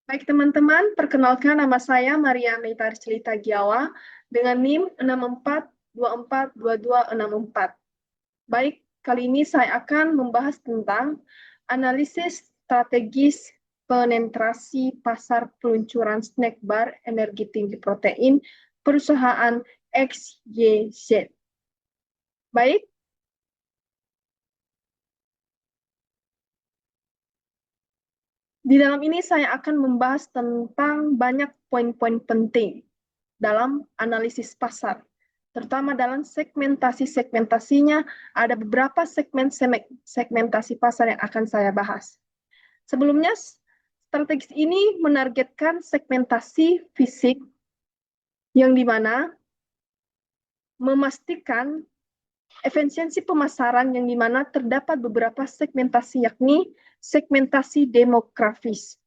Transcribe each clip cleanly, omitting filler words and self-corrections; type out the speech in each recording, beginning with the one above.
Baik teman-teman, perkenalkan nama saya Maria Meitar Celita Giawa dengan NIM 64242264. Baik, kali ini saya akan membahas tentang analisis strategis penetrasi pasar peluncuran snack bar energi tinggi protein perusahaan XYZ. Baik, di dalam ini saya akan membahas tentang banyak poin-poin penting dalam analisis pasar, terutama dalam segmentasi-segmentasinya. Ada beberapa segmentasi pasar yang akan saya bahas. Sebelumnya, strategi ini menargetkan segmentasi fisik yang dimana memastikan efisiensi pemasaran yang dimana terdapat beberapa segmentasi, yakni segmentasi demografis,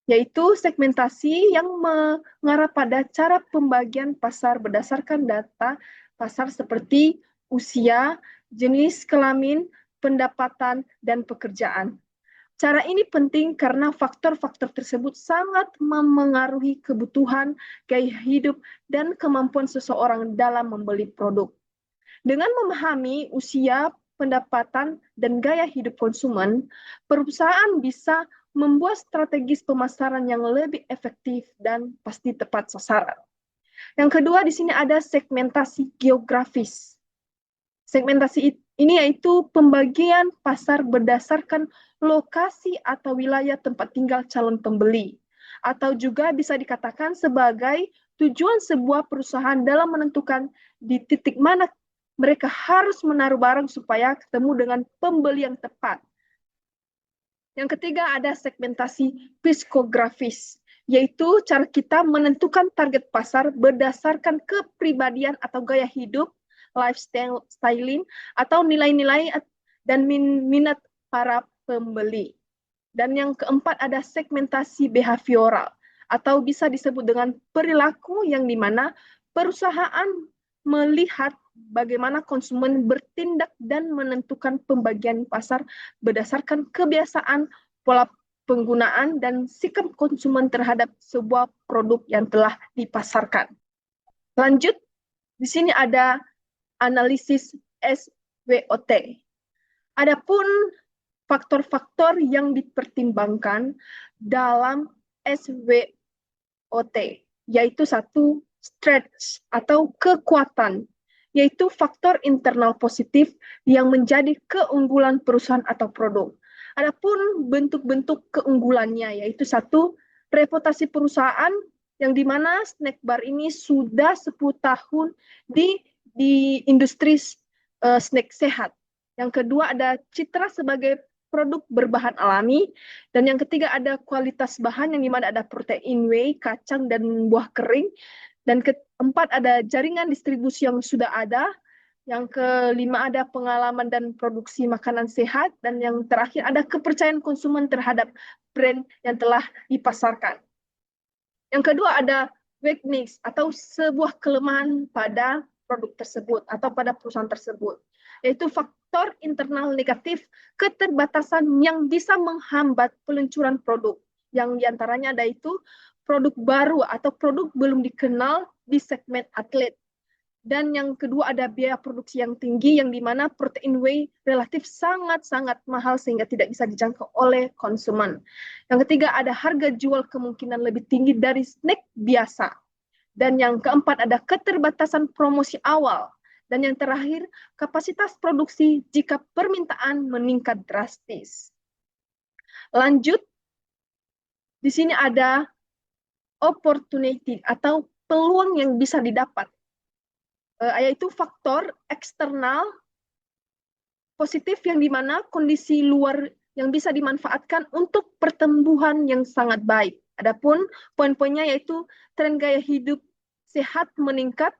yaitu segmentasi yang mengarah pada cara pembagian pasar berdasarkan data pasar seperti usia, jenis kelamin, pendapatan, dan pekerjaan. Cara ini penting karena faktor-faktor tersebut sangat memengaruhi kebutuhan, gaya hidup, dan kemampuan seseorang dalam membeli produk. Dengan memahami usia, pendapatan, dan gaya hidup konsumen, perusahaan bisa membuat strategis pemasaran yang lebih efektif dan pasti tepat sasaran. Yang kedua, di sini ada segmentasi geografis. Segmentasi ini yaitu pembagian pasar berdasarkan lokasi atau wilayah tempat tinggal calon pembeli, atau juga bisa dikatakan sebagai tujuan sebuah perusahaan dalam menentukan di titik mana mereka harus menaruh barang supaya ketemu dengan pembeli yang tepat. Yang ketiga ada segmentasi psikografis, yaitu cara kita menentukan target pasar berdasarkan kepribadian atau gaya hidup, lifestyle, styling, atau nilai-nilai dan minat para pembeli. Dan yang keempat ada segmentasi behavioral, atau bisa disebut dengan perilaku yang dimana perusahaan melihat bagaimana konsumen bertindak dan menentukan pembagian pasar berdasarkan kebiasaan, pola penggunaan, dan sikap konsumen terhadap sebuah produk yang telah dipasarkan. Lanjut, di sini ada analisis SWOT. Adapun faktor-faktor yang dipertimbangkan dalam SWOT, yaitu satu, strength atau kekuatan, yaitu faktor internal positif yang menjadi keunggulan perusahaan atau produk. Adapun bentuk-bentuk keunggulannya, yaitu satu, reputasi perusahaan yang dimana snack bar ini sudah 10 tahun di industri snack sehat. Yang kedua ada citra sebagai produk berbahan alami, dan yang ketiga ada kualitas bahan yang dimana ada protein whey, kacang, dan buah kering, dan keempat ada jaringan distribusi yang sudah ada, yang kelima ada pengalaman dan produksi makanan sehat, dan yang terakhir ada kepercayaan konsumen terhadap brand yang telah dipasarkan. Yang kedua ada weakness atau sebuah kelemahan pada produk tersebut atau pada perusahaan tersebut, yaitu faktor internal negatif, keterbatasan yang bisa menghambat peluncuran produk, yang diantaranya ada itu produk baru atau produk belum dikenal di segmen atlet. Dan yang kedua ada biaya produksi yang tinggi, yang dimana protein whey relatif sangat-sangat mahal sehingga tidak bisa dijangkau oleh konsumen. Yang ketiga ada harga jual kemungkinan lebih tinggi dari snack biasa. Dan yang keempat ada keterbatasan promosi awal. Dan yang terakhir, kapasitas produksi jika permintaan meningkat drastis. Lanjut, di sini ada opportunity atau peluang yang bisa didapat, yaitu faktor eksternal positif yang dimana kondisi luar yang bisa dimanfaatkan untuk pertumbuhan yang sangat baik. Adapun poin-poinnya yaitu tren gaya hidup sehat meningkat,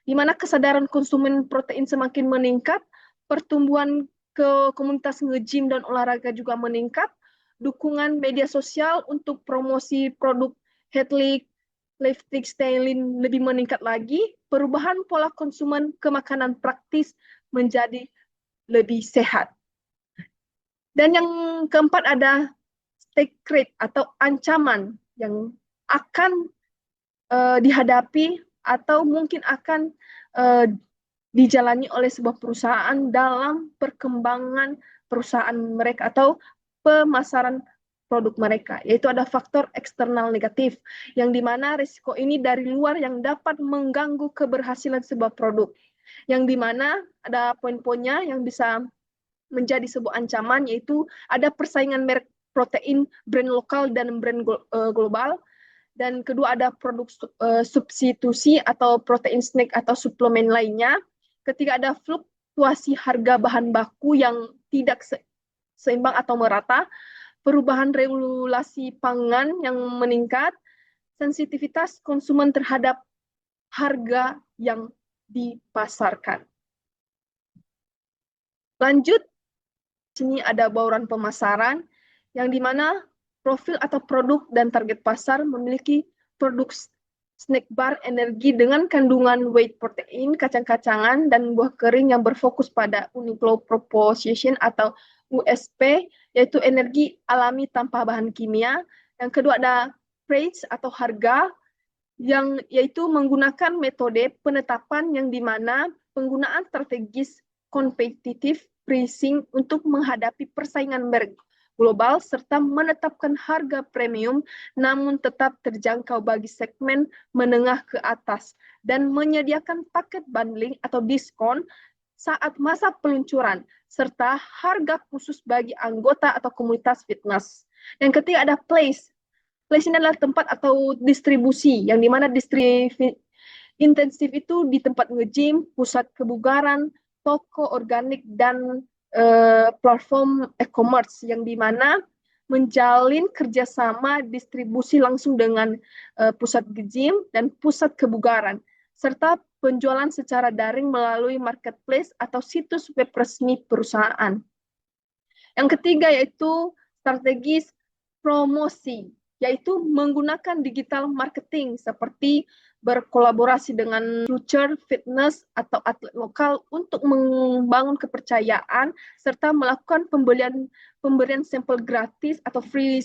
di mana kesadaran konsumen protein semakin meningkat, pertumbuhan ke komunitas nge-gym dan olahraga juga meningkat, dukungan media sosial untuk promosi produk healthy lifestyle lebih meningkat lagi, perubahan pola konsumen ke makanan praktis menjadi lebih sehat. Dan yang keempat ada secret atau ancaman, yang akan dihadapi atau mungkin akan dijalani oleh sebuah perusahaan dalam perkembangan perusahaan mereka atau pemasaran produk mereka, yaitu ada faktor eksternal negatif, yang dimana risiko ini dari luar yang dapat mengganggu keberhasilan sebuah produk, yang dimana ada poin-poinnya yang bisa menjadi sebuah ancaman, yaitu ada persaingan merek protein brand lokal dan brand global, dan kedua ada produk substitusi atau protein snack atau suplemen lainnya. Ketiga ada fluktuasi harga bahan baku yang tidak seimbang atau merata, perubahan regulasi pangan yang meningkat, sensitivitas konsumen terhadap harga yang dipasarkan. Lanjut, sini ada bauran pemasaran, yang dimana profil atau produk dan target pasar memiliki produk snack bar energi dengan kandungan whey protein, kacang-kacangan, dan buah kering yang berfokus pada Uniqlo Proposition atau USP, yaitu energi alami tanpa bahan kimia. Yang kedua ada price atau harga, yang yaitu menggunakan metode penetapan yang dimana penggunaan strategis kompetitif pricing untuk menghadapi persaingan merek global serta menetapkan harga premium namun tetap terjangkau bagi segmen menengah ke atas dan menyediakan paket bundling atau diskon saat masa peluncuran serta harga khusus bagi anggota atau komunitas fitness. Yang ketiga ada place. Place ini adalah tempat atau distribusi, yang dimana distribusi intensif itu di tempat nge-gym, pusat kebugaran, toko organik, dan platform e-commerce, yang dimana menjalin kerjasama distribusi langsung dengan pusat nge-gym dan pusat kebugaran, serta penjualan secara daring melalui marketplace atau situs web resmi perusahaan. Yang ketiga yaitu strategis promosi, yaitu menggunakan digital marketing seperti berkolaborasi dengan future fitness atau atlet lokal untuk membangun kepercayaan serta melakukan pemberian sampel gratis atau free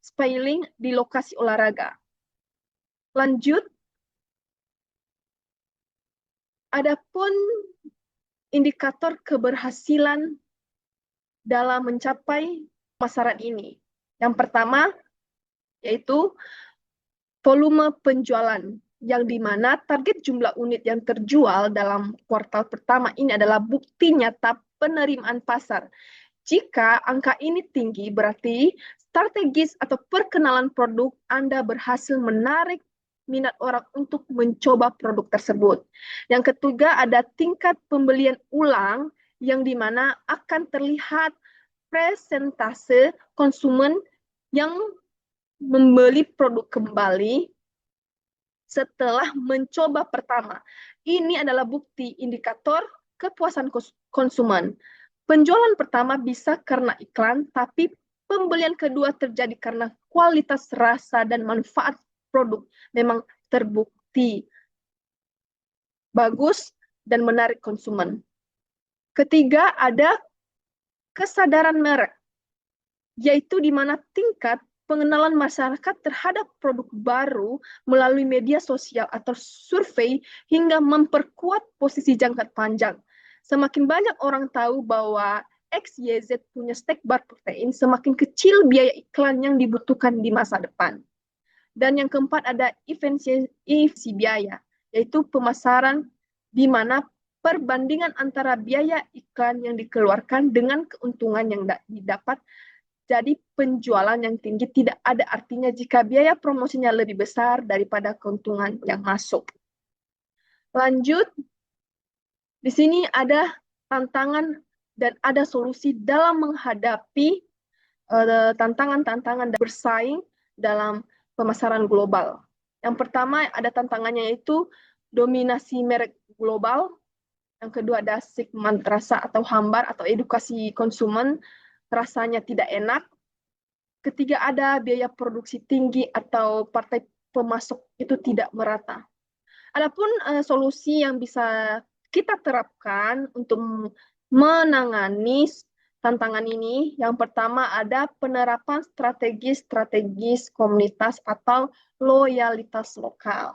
styling di lokasi olahraga. Lanjut, adapun indikator keberhasilan dalam mencapai pemasaran ini. Yang pertama yaitu volume penjualan, yang dimana target jumlah unit yang terjual dalam kuartal pertama ini adalah bukti nyata penerimaan pasar. Jika angka ini tinggi, berarti strategis atau perkenalan produk Anda berhasil menarik minat orang untuk mencoba produk tersebut. Yang ketiga ada tingkat pembelian ulang, yang dimana akan terlihat presentase konsumen yang membeli produk kembali setelah mencoba pertama. Ini adalah bukti indikator kepuasan konsumen. Penjualan pertama bisa karena iklan, tapi pembelian kedua terjadi karena kualitas rasa dan manfaat produk memang terbukti bagus dan menarik konsumen. Ketiga, ada kesadaran merek, yaitu di mana tingkat pengenalan masyarakat terhadap produk baru melalui media sosial atau survei hingga memperkuat posisi jangka panjang. Semakin banyak orang tahu bahwa XYZ punya snack bar protein, semakin kecil biaya iklan yang dibutuhkan di masa depan. Dan yang keempat ada efisiensi biaya, yaitu pemasaran di mana perbandingan antara biaya iklan yang dikeluarkan dengan keuntungan yang didapat. Jadi penjualan yang tinggi tidak ada artinya jika biaya promosinya lebih besar daripada keuntungan yang masuk. Lanjut, di sini ada tantangan dan ada solusi dalam menghadapi tantangan-tantangan dan bersaing dalam pemasaran global. Yang pertama ada tantangannya yaitu dominasi merek global. Yang kedua ada segmen rasa atau hambar atau edukasi konsumen, rasanya tidak enak. Ketiga ada biaya produksi tinggi atau partai pemasok itu tidak merata. Adapun solusi yang bisa kita terapkan untuk menangani tantangan ini, yang pertama ada penerapan strategi-strategis komunitas atau loyalitas lokal.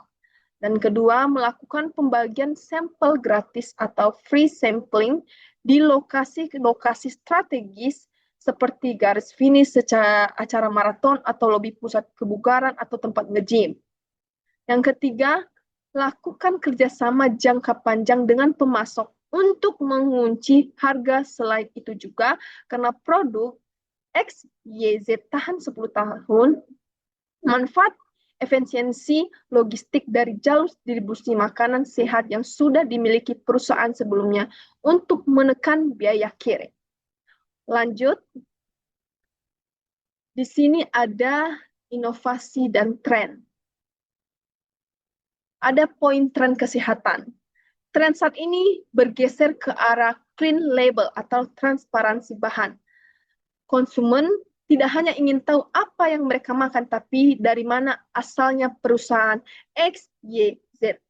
Dan kedua, melakukan pembagian sampel gratis atau free sampling di lokasi-lokasi strategis seperti garis finish secara acara maraton atau lobi pusat kebugaran atau tempat nge-gym. Yang ketiga, lakukan kerjasama jangka panjang dengan pemasok untuk mengunci harga. Selain itu juga, karena produk X, Y, Z tahan 10 tahun, manfaat efisiensi logistik dari jalur distribusi makanan sehat yang sudah dimiliki perusahaan sebelumnya untuk menekan biaya kirim. Lanjut, di sini ada inovasi dan tren. Ada poin tren kesehatan. Tren saat ini bergeser ke arah clean label atau transparansi bahan. Konsumen tidak hanya ingin tahu apa yang mereka makan, tapi dari mana asalnya perusahaan X, Y, Z.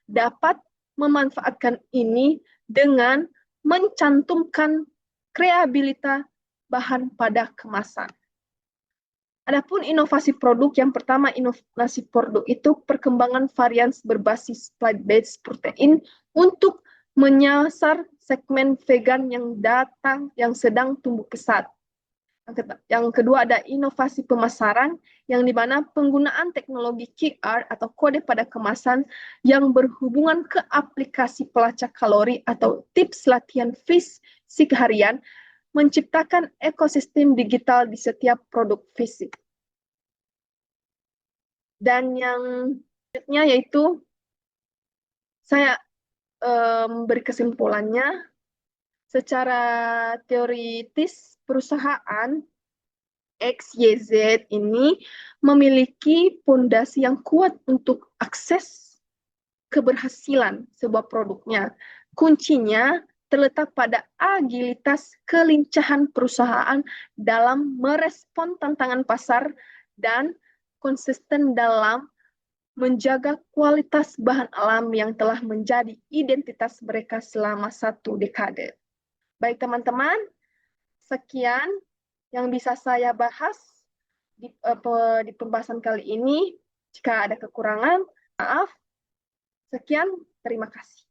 Dapat memanfaatkan ini dengan mencantumkan kreativitas bahan pada kemasan. Adapun inovasi produk, yang pertama inovasi produk itu perkembangan varian berbasis plant-based protein untuk menyasar segmen vegan yang sedang tumbuh pesat. Yang kedua ada inovasi pemasaran, yang di mana penggunaan teknologi QR atau kode pada kemasan yang berhubungan ke aplikasi pelacak kalori atau tips latihan fisik harian, menciptakan ekosistem digital di setiap produk fisik. Dan yang selanjutnya yaitu saya beri kesimpulannya, secara teoritis perusahaan X, Y, Z ini memiliki fondasi yang kuat untuk akses keberhasilan sebuah produknya. Kuncinya terletak pada agilitas kelincahan perusahaan dalam merespon tantangan pasar dan konsisten dalam menjaga kualitas bahan alam yang telah menjadi identitas mereka selama 1 dekade. Baik teman-teman, sekian yang bisa saya bahas di pembahasan kali ini. Jika ada kekurangan, maaf. Sekian, terima kasih.